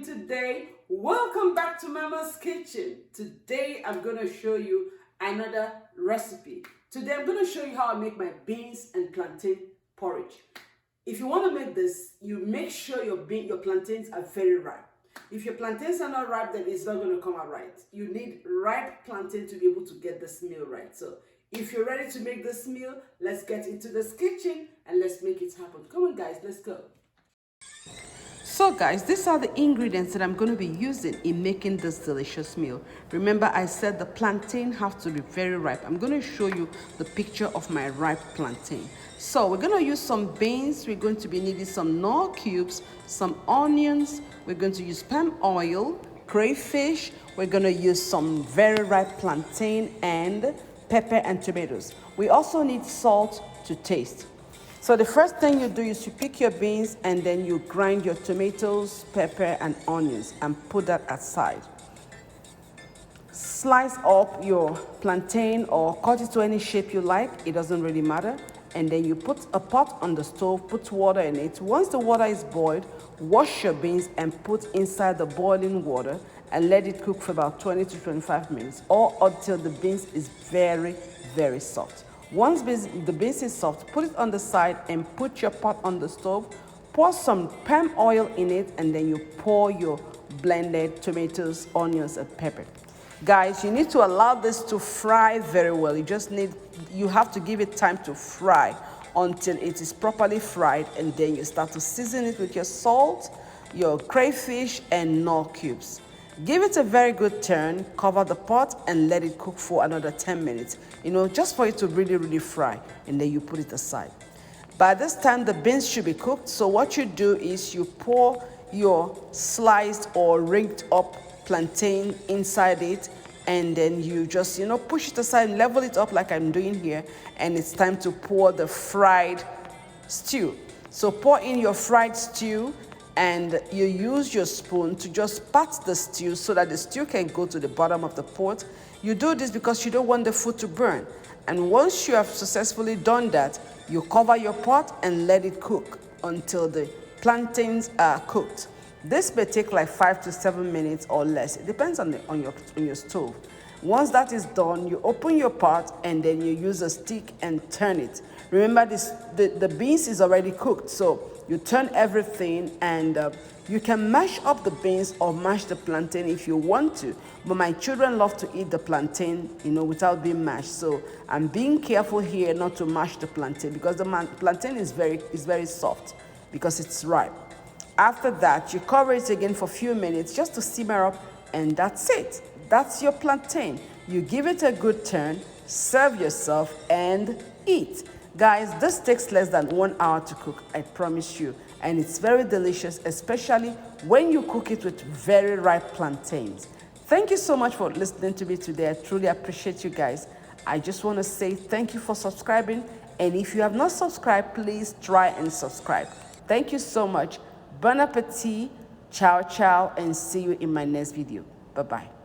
today? Welcome back to Mama's Kitchen. Today I'm going to show you another recipe. Today I'm going to show you how I make my beans and plantain porridge. If you want to make this, you make sure your plantains are very ripe. If your plantains are not ripe, then it's not going to come out right. You need ripe plantain to be able to get this meal right. So if you're ready to make this meal, let's get into this kitchen and let's make it happen. Come on guys, let's go. So guys, these are the ingredients that I'm going to be using in making this delicious meal. Remember, I said the plantain have to be very ripe. I'm going to show you the picture of my ripe plantain. So we're going to use some beans. We're going to be needing some KNORR cubes, some onions. We're going to use palm oil, crayfish. We're going to use some very ripe plantain and pepper and tomatoes. We also need salt to taste. So the first thing you do is you pick your beans and then you grind your tomatoes, pepper, and onions and put that aside. Slice up your plantain or cut it to any shape you like. It doesn't really matter. And then you put a pot on the stove, put water in it. Once the water is boiled, wash your beans and put inside the boiling water and let it cook for about 20 to 25 minutes or until the beans is very, very soft. Once the beans is soft, put it on the side and put your pot on the stove. Pour some palm oil in it and then you pour your blended tomatoes, onions, and pepper. Guys, you need to allow this to fry very well. You have to give it time to fry until it is properly fried, and then you start to season it with your salt, your crayfish, and KNORR cubes. Give it a very good turn, cover the pot, and let it cook for another 10 minutes, just for it to really, really fry, and then you put it aside. By this time, the beans should be cooked, so what you do is you pour your sliced or ringed up plantain inside it, and then you just, push it aside, level it up like I'm doing here, and it's time to pour the fried stew. So pour in your fried stew, and you use your spoon to just pat the stew so that the stew can go to the bottom of the pot. You do this because you don't want the food to burn. And once you have successfully done that, you cover your pot and let it cook until the plantains are cooked. This may take like 5 to 7 minutes or less. It depends on your stove. Once that is done, you open your pot and then you use a stick and turn it. Remember, the beans is already cooked, so you turn everything, and you can mash up the beans or mash the plantain if you want to. But my children love to eat the plantain, without being mashed. So I'm being careful here not to mash the plantain because the plantain is very soft because it's ripe. After that, you cover it again for a few minutes just to simmer up, and that's it. That's your plantain. You give it a good turn, serve yourself, and eat. Guys, this takes less than 1 hour to cook, I promise you. And it's very delicious, especially when you cook it with very ripe plantains. Thank you so much for listening to me today. I truly appreciate you guys. I just want to say thank you for subscribing. And if you have not subscribed, please try and subscribe. Thank you so much. Bon appetit, ciao, ciao, and see you in my next video. Bye-bye.